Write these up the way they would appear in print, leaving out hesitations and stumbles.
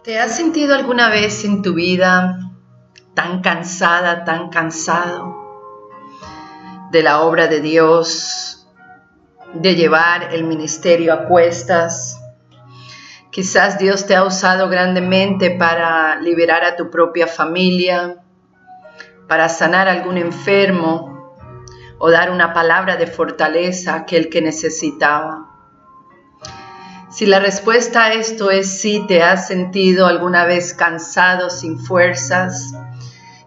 ¿Te has sentido alguna vez en tu vida tan cansada, tan cansado de la obra de Dios, de llevar el ministerio a cuestas? Quizás Dios te ha usado grandemente para liberar a tu propia familia, para sanar a algún enfermo o dar una palabra de fortaleza a aquel que necesitaba. Si la respuesta a esto es sí, te has sentido alguna vez cansado, sin fuerzas,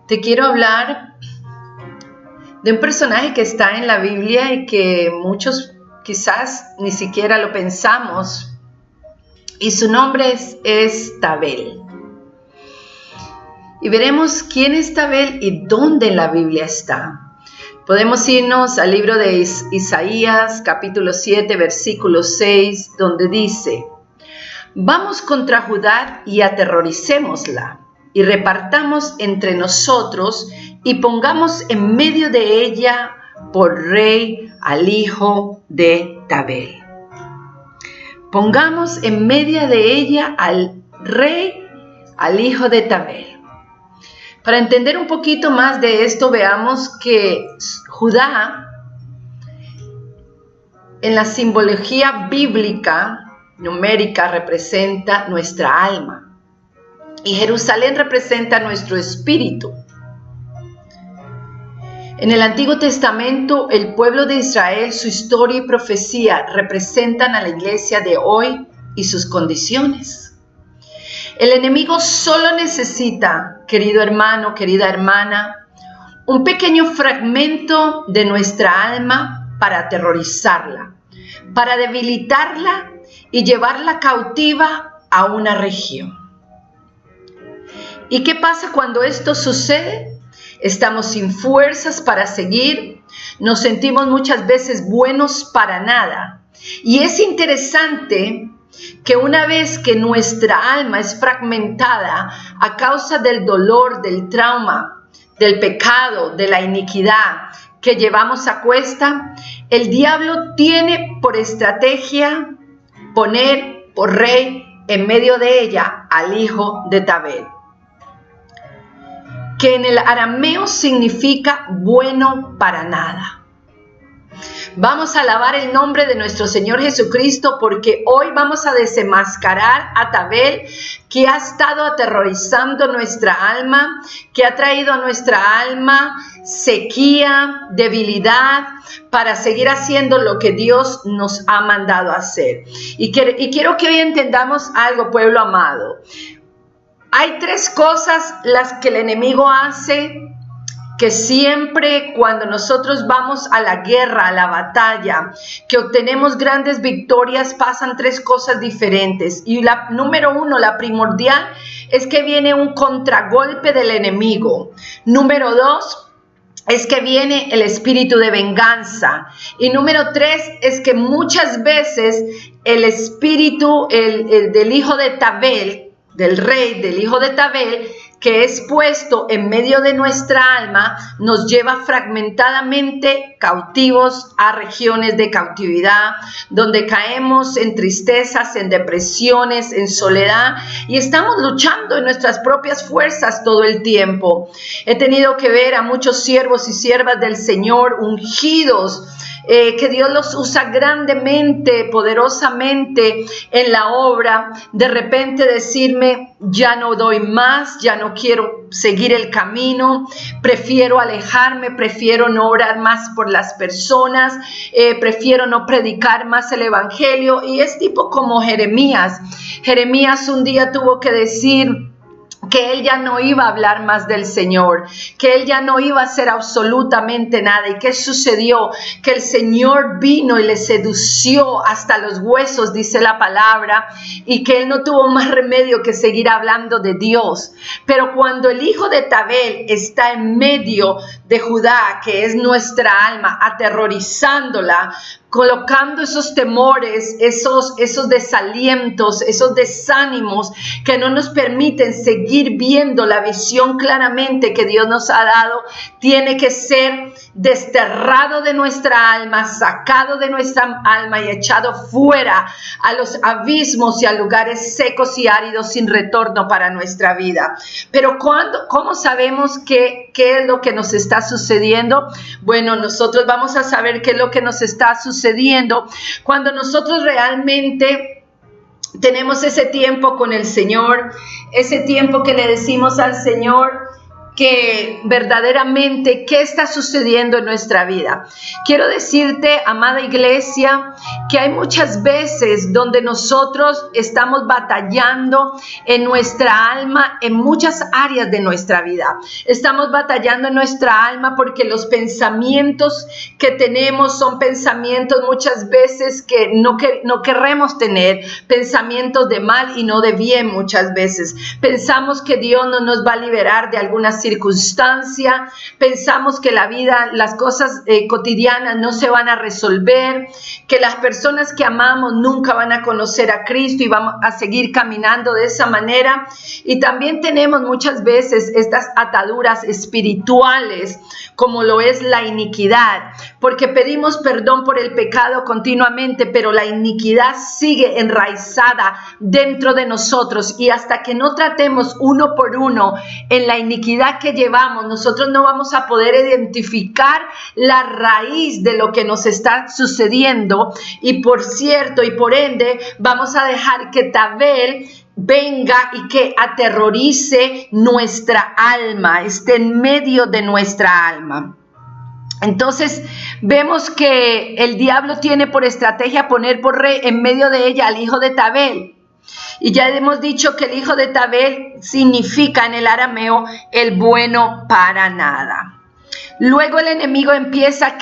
te quiero hablar de un personaje que está en la Biblia y que muchos quizás ni siquiera lo pensamos, y su nombre es Tabel. Y veremos quién es Tabel y dónde en la Biblia está. Podemos irnos al libro de Isaías, capítulo 7, versículo 6, donde dice: Vamos contra Judá y aterroricémosla, y repartamos entre nosotros, y pongamos en medio de ella por rey al hijo de Tabel. Pongamos en medio de ella al rey, al hijo de Tabel. Para entender un poquito más de esto, veamos que Judá, en la simbología bíblica, numérica, representa nuestra alma. Y Jerusalén representa nuestro espíritu. En el Antiguo Testamento, el pueblo de Israel, su historia y profecía representan a la iglesia de hoy y sus condiciones. El enemigo solo necesita, querido hermano, querida hermana, un pequeño fragmento de nuestra alma para aterrorizarla, para debilitarla y llevarla cautiva a una región. ¿Y qué pasa cuando esto sucede? Estamos sin fuerzas para seguir, nos sentimos muchas veces buenos para nada. Y es interesante que una vez que nuestra alma es fragmentada a causa del dolor, del trauma, del pecado, de la iniquidad que llevamos a cuesta, el diablo tiene por estrategia poner por rey en medio de ella al hijo de Tabel, que en el arameo significa bueno para nada. Vamos a alabar el nombre de nuestro Señor Jesucristo, porque hoy vamos a desenmascarar a Tabel, que ha estado aterrorizando nuestra alma, que ha traído a nuestra alma sequía, debilidad, para seguir haciendo lo que Dios nos ha mandado a hacer. Y quiero que hoy entendamos algo, pueblo amado. Hay tres cosas las que el enemigo hace, que siempre cuando nosotros vamos a la guerra, a la batalla, que obtenemos grandes victorias, pasan tres cosas diferentes. Y la número uno, la primordial, es que viene un contragolpe del enemigo. Número dos, es que viene el espíritu de venganza. Y número tres, es que muchas veces el espíritu del hijo de Tabel, del rey, del hijo de Tabel, que es puesto en medio de nuestra alma, nos lleva fragmentadamente cautivos a regiones de cautividad, donde caemos en tristezas, en depresiones, en soledad, y estamos luchando en nuestras propias fuerzas todo el tiempo. He tenido que ver a muchos siervos y siervas del Señor ungidos, que Dios los usa grandemente, poderosamente en la obra, de repente decirme: ya no doy más, ya no quiero seguir el camino, prefiero alejarme, prefiero no orar más por las personas, prefiero no predicar más el evangelio. Y es tipo como Jeremías. Jeremías un día tuvo que decir que él ya no iba a hablar más del Señor, que él ya no iba a hacer absolutamente nada. ¿Y qué sucedió? Que el Señor vino y le sedució hasta los huesos, dice la palabra, y que él no tuvo más remedio que seguir hablando de Dios. Pero cuando el hijo de Tabel está en medio de Judá, que es nuestra alma, aterrorizándola, colocando esos temores, esos desalientos, esos desánimos que no nos permiten seguir viendo la visión claramente que Dios nos ha dado, tiene que ser desterrado de nuestra alma, sacado de nuestra alma y echado fuera a los abismos y a lugares secos y áridos sin retorno para nuestra vida. Pero ¿cómo sabemos qué es lo que nos está sucediendo? Bueno, nosotros vamos a saber qué es lo que nos está sucediendo cuando nosotros realmente tenemos ese tiempo con el Señor, ese tiempo que le decimos al Señor que verdaderamente qué está sucediendo en nuestra vida. Quiero decirte, amada iglesia, que hay muchas veces donde nosotros estamos batallando en nuestra alma, en muchas áreas de nuestra vida. Estamos batallando en nuestra alma porque los pensamientos que tenemos son pensamientos muchas veces que no queremos tener, pensamientos de mal y no de bien muchas veces. Pensamos que Dios no nos va a liberar de algunas circunstancia, pensamos que la vida, las cosas cotidianas no se van a resolver, que las personas que amamos nunca van a conocer a Cristo y vamos a seguir caminando de esa manera. Y también tenemos muchas veces estas ataduras espirituales, como lo es la iniquidad, porque pedimos perdón por el pecado continuamente, pero la iniquidad sigue enraizada dentro de nosotros, y hasta que no tratemos uno por uno en la iniquidad que llevamos, nosotros no vamos a poder identificar la raíz de lo que nos está sucediendo, y por cierto y por ende vamos a dejar que Tabel venga y que aterrorice nuestra alma, esté en medio de nuestra alma. Entonces vemos que el diablo tiene por estrategia poner por rey en medio de ella al hijo de Tabel. Y ya hemos dicho que el hijo de Tabel significa en el arameo el bueno para nada. Luego el enemigo empieza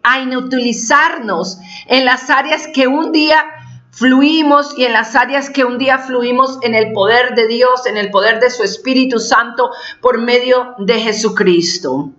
a inutilizarnos en las áreas que un día fluimos y en las áreas que un día fluimos en el poder de Dios, en el poder de su Espíritu Santo por medio de Jesucristo.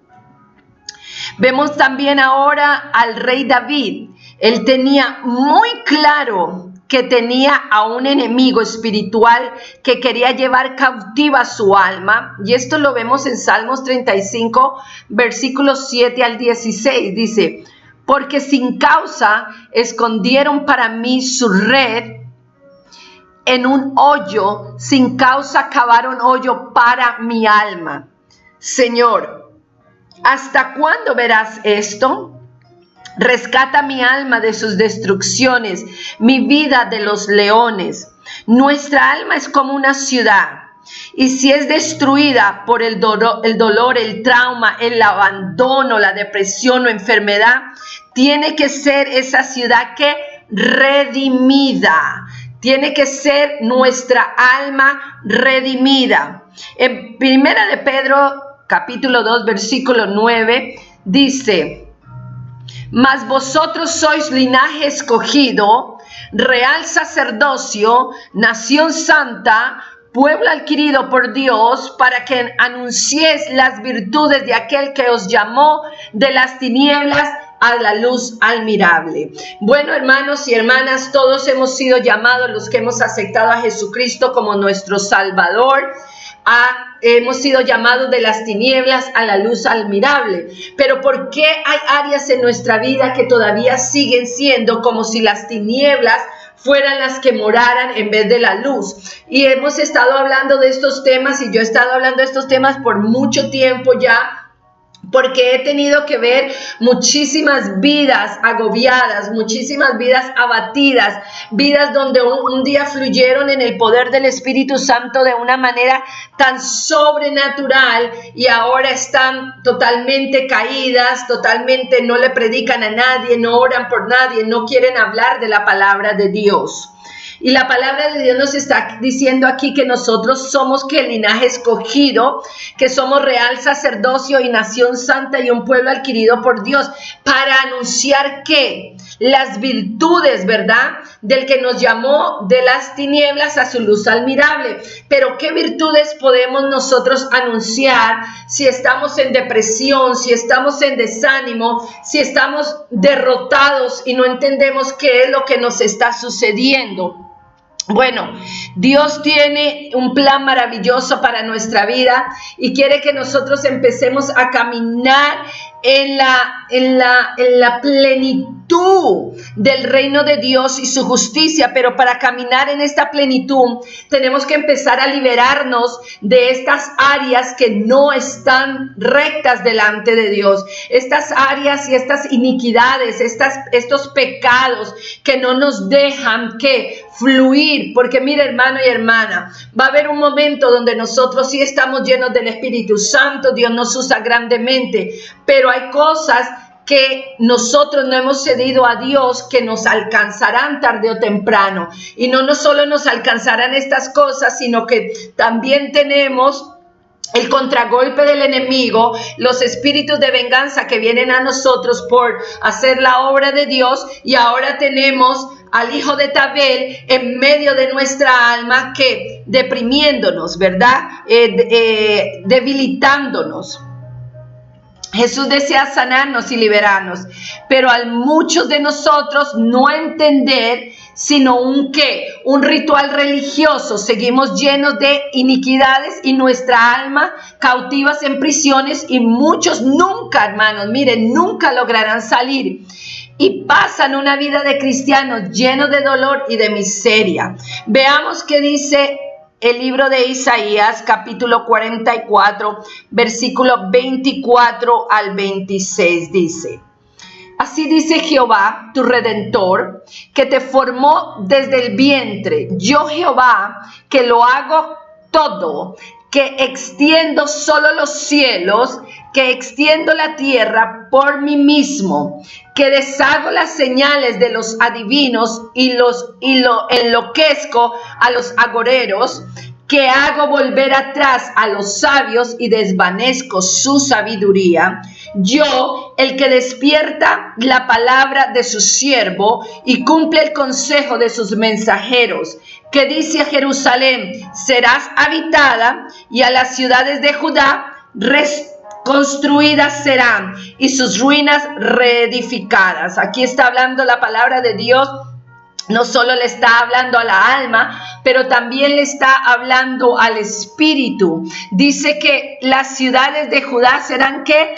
Vemos también ahora al rey David. Él tenía muy claro que tenía a un enemigo espiritual que quería llevar cautiva su alma, y esto lo vemos en Salmos 35, versículos 7 al 16, dice: porque sin causa escondieron para mí su red, en un hoyo sin causa cavaron hoyo para mi alma. Señor, ¿hasta cuándo verás esto? Rescata mi alma de sus destrucciones, mi vida de los leones. Nuestra alma es como una ciudad, y si es destruida por el dolor, el trauma, el abandono, la depresión o enfermedad, tiene que ser esa ciudad que redimida. Tiene que ser nuestra alma redimida. En 1 de Pedro, capítulo 2, versículo 9, dice: mas vosotros sois linaje escogido, real sacerdocio, nación santa, pueblo adquirido por Dios, para que anunciéis las virtudes de aquel que os llamó de las tinieblas a la luz admirable. Bueno, hermanos y hermanas, todos hemos sido llamados, los que hemos aceptado a Jesucristo como nuestro Salvador, hemos sido llamados de las tinieblas a la luz admirable. Pero ¿por qué hay áreas en nuestra vida que todavía siguen siendo como si las tinieblas fueran las que moraran en vez de la luz? Y hemos estado hablando de estos temas, y yo he estado hablando de estos temas por mucho tiempo ya, porque he tenido que ver muchísimas vidas agobiadas, muchísimas vidas abatidas, vidas donde un día fluyeron en el poder del Espíritu Santo de una manera tan sobrenatural, y ahora están totalmente caídas, totalmente no le predican a nadie, no oran por nadie, no quieren hablar de la palabra de Dios. Y la palabra de Dios nos está diciendo aquí que nosotros somos que el linaje escogido, que somos real sacerdocio y nación santa y un pueblo adquirido por Dios, para anunciar que las virtudes, ¿verdad? Del que nos llamó de las tinieblas a su luz admirable. Pero ¿qué virtudes podemos nosotros anunciar si estamos en depresión, si estamos en desánimo, si estamos derrotados y no entendemos qué es lo que nos está sucediendo? Bueno, Dios tiene un plan maravilloso para nuestra vida y quiere que nosotros empecemos a caminar en la plenitud del reino de Dios y su justicia. Pero para caminar en esta plenitud tenemos que empezar a liberarnos de estas áreas que no están rectas delante de Dios, estas áreas y estas iniquidades, estos pecados que no nos dejan que fluir. Porque mira, hermano y hermana, va a haber un momento donde nosotros sí estamos llenos del Espíritu Santo, Dios nos usa grandemente, pero hay cosas que nosotros no hemos cedido a Dios que nos alcanzarán tarde o temprano. Y no solo nos alcanzarán estas cosas, sino que también tenemos el contragolpe del enemigo, los espíritus de venganza que vienen a nosotros por hacer la obra de Dios. Y ahora tenemos al hijo de Tabel en medio de nuestra alma, que deprimiéndonos, ¿verdad? Debilitándonos. Jesús desea sanarnos y liberarnos, pero a muchos de nosotros no entender, sino un ritual religioso. Seguimos llenos de iniquidades y nuestra alma cautivas en prisiones, y muchos nunca, hermanos, miren, nunca lograrán salir. Y pasan una vida de cristianos llenos de dolor y de miseria. Veamos qué dice el libro de Isaías, capítulo 44, versículo 24 al 26, dice: Así dice Jehová, tu Redentor, que te formó desde el vientre. Yo, Jehová, que lo hago todo, que extiendo solo los cielos, que extiendo la tierra por mí mismo, que deshago las señales de los adivinos y lo enloquezco a los agoreros, que hago volver atrás a los sabios y desvanezco su sabiduría. Yo, el que despierta la palabra de su siervo y cumple el consejo de sus mensajeros, que dice a Jerusalén: serás habitada, y a las ciudades de Judá construidas serán, y sus ruinas reedificadas. Aquí está hablando la palabra de Dios. No solo le está hablando a la alma, pero también le está hablando al espíritu. Dice que las ciudades de Judá serán ¿qué?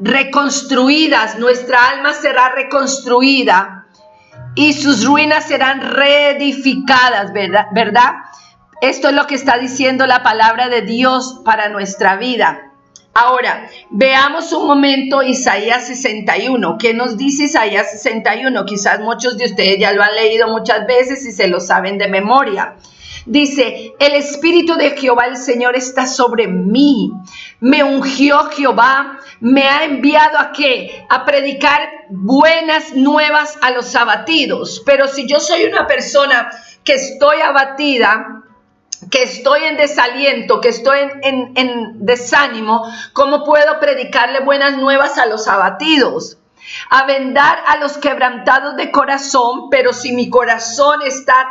Reconstruidas. Nuestra alma será reconstruida y sus ruinas serán reedificadas, ¿verdad? Esto es lo que está diciendo la palabra de Dios para nuestra vida. Ahora, veamos un momento Isaías 61. ¿Qué nos dice Isaías 61? Quizás muchos de ustedes ya lo han leído muchas veces y se lo saben de memoria. Dice: el Espíritu de Jehová el Señor está sobre mí. Me ungió Jehová, me ha enviado ¿a qué? A predicar buenas nuevas a los abatidos. Pero si yo soy una persona que estoy abatida, que estoy en desaliento, que estoy en desánimo, ¿cómo puedo predicarle buenas nuevas a los abatidos? A vendar a los quebrantados de corazón. Pero si mi corazón está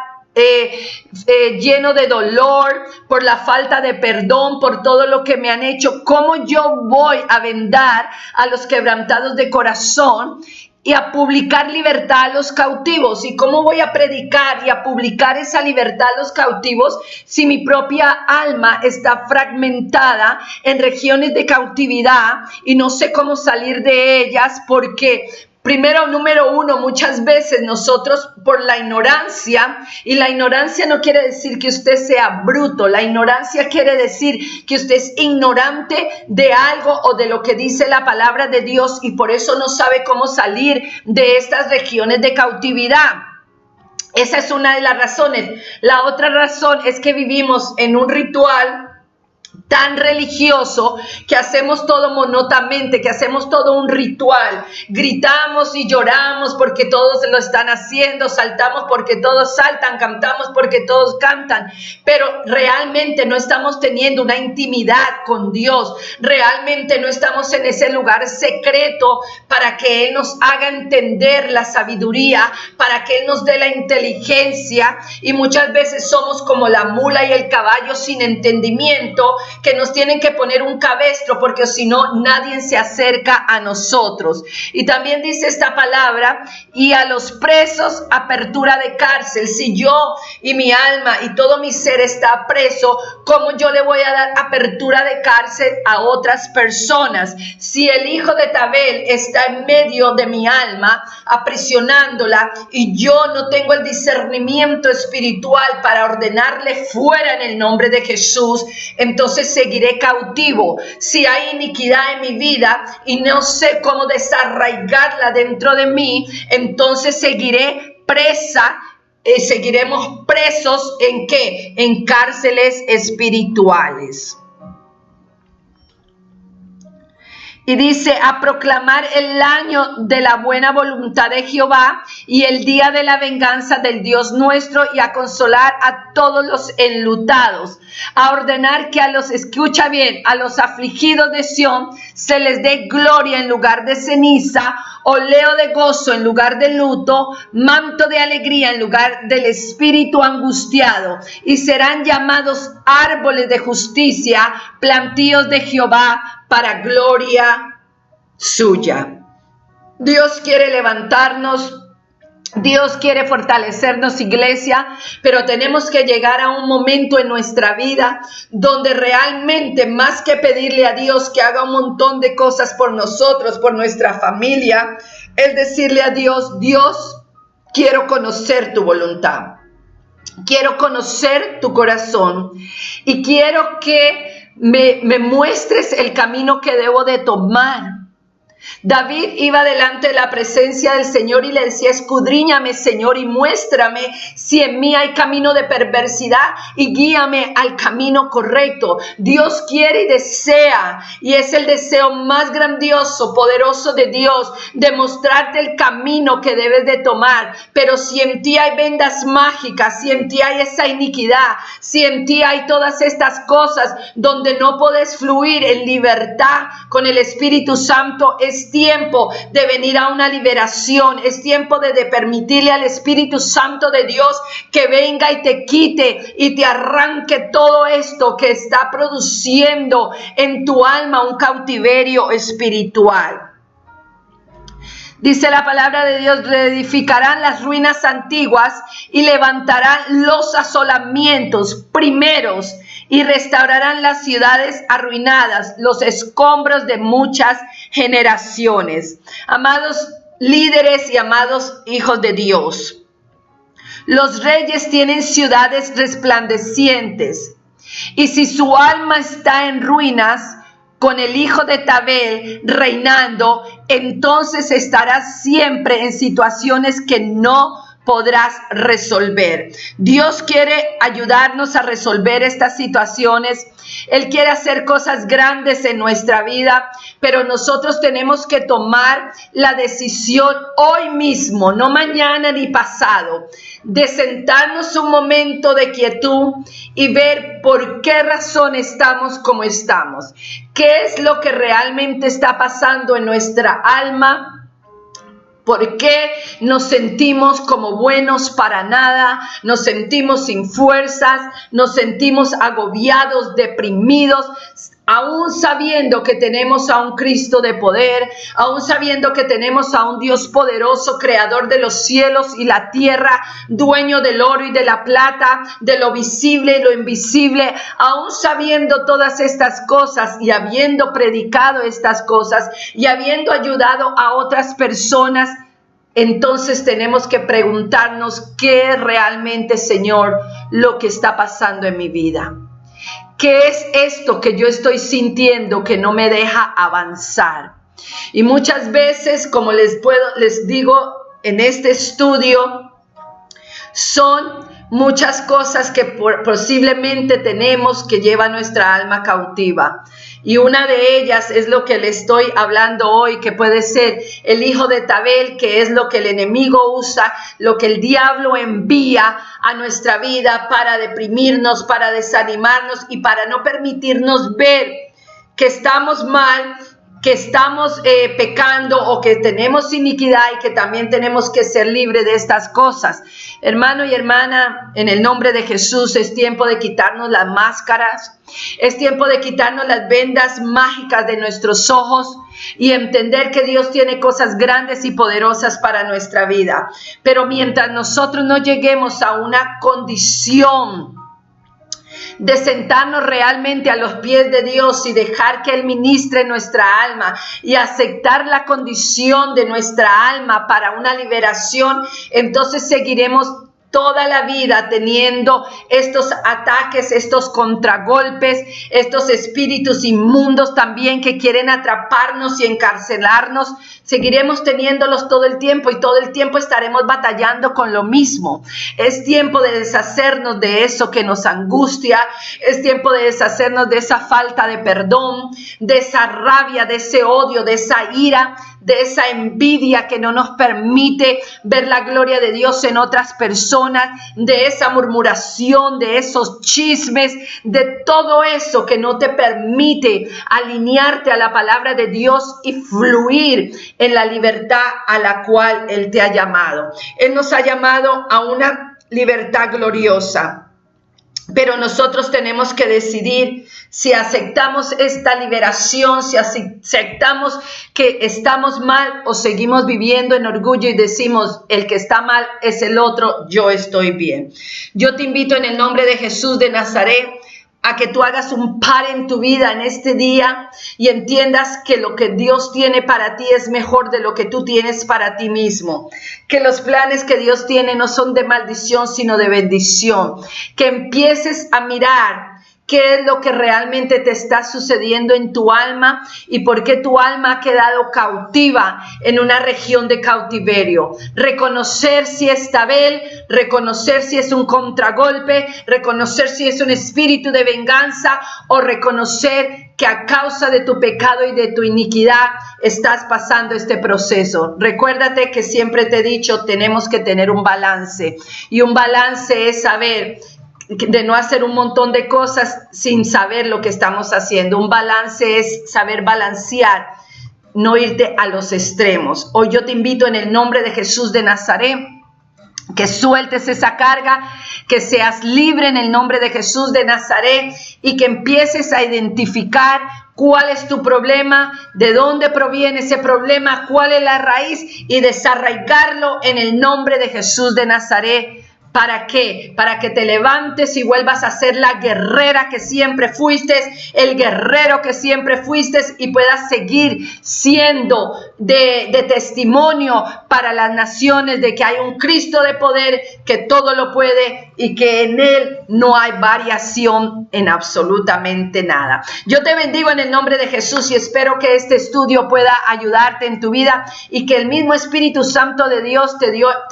lleno de dolor por la falta de perdón, por todo lo que me han hecho, ¿cómo yo voy a vendar a los quebrantados de corazón y a publicar libertad a los cautivos? ¿Y cómo voy a predicar y a publicar esa libertad a los cautivos si mi propia alma está fragmentada en regiones de cautividad y no sé cómo salir de ellas? Porque número uno, muchas veces nosotros por la ignorancia, y la ignorancia no quiere decir que usted sea bruto, la ignorancia quiere decir que usted es ignorante de algo o de lo que dice la palabra de Dios, y por eso no sabe cómo salir de estas regiones de cautividad. Esa es una de las razones. La otra razón es que vivimos en un ritual tan religioso que hacemos todo monótonamente, que hacemos todo un ritual. Gritamos y lloramos porque todos lo están haciendo, saltamos porque todos saltan, cantamos porque todos cantan, pero realmente no estamos teniendo una intimidad con Dios. Realmente no estamos en ese lugar secreto para que Él nos haga entender la sabiduría, para que Él nos dé la inteligencia, y muchas veces somos como la mula y el caballo sin entendimiento, que nos tienen que poner un cabestro porque si no nadie se acerca a nosotros. Y también dice esta palabra: y a los presos apertura de cárcel. Si yo y mi alma y todo mi ser está preso, ¿cómo yo le voy a dar apertura de cárcel a otras personas? Si el hijo de Tabel está en medio de mi alma aprisionándola y yo no tengo el discernimiento espiritual para ordenarle fuera en el nombre de Jesús, entonces seguiré cautivo. Si hay iniquidad en mi vida y no sé cómo desarraigarla dentro de mí, entonces seguiré presa. Seguiremos presos ¿en qué? En cárceles espirituales. Y dice: a proclamar el año de la buena voluntad de Jehová y el día de la venganza del Dios nuestro, y a consolar a todos los enlutados, a ordenar que a los, escucha bien, a los afligidos de Sión se les dé gloria en lugar de ceniza, oleo de gozo en lugar de luto, manto de alegría en lugar del espíritu angustiado, y serán llamados árboles de justicia, plantíos de Jehová, para gloria suya. Dios quiere levantarnos, Dios quiere fortalecernos, iglesia, pero tenemos que llegar a un momento en nuestra vida donde realmente, más que pedirle a Dios que haga un montón de cosas por nosotros, por nuestra familia, es decirle a Dios: Dios, quiero conocer tu voluntad, quiero conocer tu corazón y quiero que me muestres el camino que debo de tomar. David iba delante de la presencia del Señor y le decía: escudriñame, Señor, y muéstrame si en mí hay camino de perversidad y guíame al camino correcto. Dios quiere y desea, y es el deseo más grandioso, poderoso de Dios, de mostrarte el camino que debes de tomar. Pero si en ti hay vendas mágicas, si en ti hay esa iniquidad, si en ti hay todas estas cosas donde no puedes fluir en libertad con el Espíritu Santo, es tiempo de venir a una liberación. Es tiempo de permitirle al Espíritu Santo de Dios que venga y te quite y te arranque todo esto que está produciendo en tu alma un cautiverio espiritual. Dice la palabra de Dios: reedificarán las ruinas antiguas y levantarán los asolamientos primeros y restaurarán las ciudades arruinadas, los escombros de muchas generaciones. Amados líderes y amados hijos de Dios, los reyes tienen ciudades resplandecientes, y si su alma está en ruinas, con el hijo de Tabel reinando, entonces estarás siempre en situaciones que no podrás resolver. Dios quiere ayudarnos a resolver estas situaciones. Él quiere hacer cosas grandes en nuestra vida, pero nosotros tenemos que tomar la decisión hoy mismo, no mañana ni pasado, de sentarnos un momento de quietud y ver por qué razón estamos como estamos. ¿Qué es lo que realmente está pasando en nuestra alma? ¿Por qué nos sentimos como buenos para nada? Nos sentimos sin fuerzas, nos sentimos agobiados, deprimidos, aún sabiendo que tenemos a un Cristo de poder, aún sabiendo que tenemos a un Dios poderoso, creador de los cielos y la tierra, dueño del oro y de la plata, de lo visible y lo invisible, aún sabiendo todas estas cosas y habiendo predicado estas cosas y habiendo ayudado a otras personas. Entonces tenemos que preguntarnos: ¿qué es realmente, Señor, lo que está pasando en mi vida? ¿Qué es esto que yo estoy sintiendo que no me deja avanzar? Y muchas veces, como les digo en este estudio, son muchas cosas que posiblemente tenemos que llevan nuestra alma cautiva. Y una de ellas es lo que le estoy hablando hoy, que puede ser el hijo de Tabel, que es lo que el enemigo usa, lo que el diablo envía a nuestra vida para deprimirnos, para desanimarnos y para no permitirnos ver que estamos mal, que estamos pecando o que tenemos iniquidad y que también tenemos que ser libres de estas cosas. Hermano y hermana, en el nombre de Jesús es tiempo de quitarnos las máscaras, es tiempo de quitarnos las vendas mágicas de nuestros ojos y entender que Dios tiene cosas grandes y poderosas para nuestra vida. Pero mientras nosotros no lleguemos a una condición de sentarnos realmente a los pies de Dios y dejar que Él ministre nuestra alma y aceptar la condición de nuestra alma para una liberación, entonces seguiremos toda la vida teniendo estos ataques, estos contragolpes, estos espíritus inmundos también que quieren atraparnos y encarcelarnos. Seguiremos teniéndolos todo el tiempo y todo el tiempo estaremos batallando con lo mismo. Es tiempo de deshacernos de eso que nos angustia. Es tiempo de deshacernos de esa falta de perdón, de esa rabia, de ese odio, de esa ira, de esa envidia que no nos permite ver la gloria de Dios en otras personas, de esa murmuración, de esos chismes, de todo eso que no te permite alinearte a la palabra de Dios y fluir en la libertad a la cual Él te ha llamado. Él nos ha llamado a una libertad gloriosa. Pero nosotros tenemos que decidir si aceptamos esta liberación, si aceptamos que estamos mal o seguimos viviendo en orgullo y decimos, el que está mal es el otro, yo estoy bien. Yo te invito en el nombre de Jesús de Nazaret a que tú hagas un par en tu vida en este día y entiendas que lo que Dios tiene para ti es mejor de lo que tú tienes para ti mismo. Que los planes que Dios tiene no son de maldición, sino de bendición. Que empieces a mirar qué es lo que realmente te está sucediendo en tu alma y por qué tu alma ha quedado cautiva en una región de cautiverio. Reconocer si es Tabel, reconocer si es un contragolpe, reconocer si es un espíritu de venganza o reconocer que a causa de tu pecado y de tu iniquidad estás pasando este proceso. Recuérdate que siempre te he dicho, tenemos que tener un balance y un balance es saber de no hacer un montón de cosas sin saber lo que estamos haciendo. Un balance es saber balancear, no irte a los extremos. Hoy yo te invito en el nombre de Jesús de Nazaret que sueltes esa carga, que seas libre en el nombre de Jesús de Nazaret y que empieces a identificar cuál es tu problema, de dónde proviene ese problema, cuál es la raíz y desarraigarlo en el nombre de Jesús de Nazaret. ¿Para qué? Para que te levantes y vuelvas a ser la guerrera que siempre fuiste, el guerrero que siempre fuiste y puedas seguir siendo de testimonio para las naciones de que hay un Cristo de poder que todo lo puede y que en Él no hay variación en absolutamente nada. Yo te bendigo en el nombre de Jesús y espero que este estudio pueda ayudarte en tu vida y que el mismo Espíritu Santo de Dios te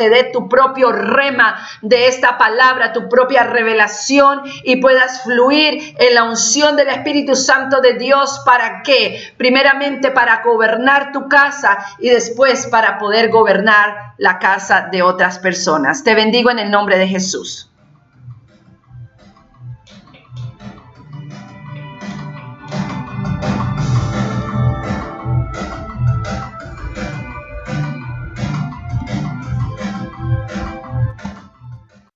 dé tu propio rema de esta palabra, tu propia revelación y puedas fluir en la unción del Espíritu Santo de Dios. ¿Para qué? Primeramente para gobernar tu casa y después para poder gobernar la casa de otras personas. Te bendigo en el nombre de Jesús.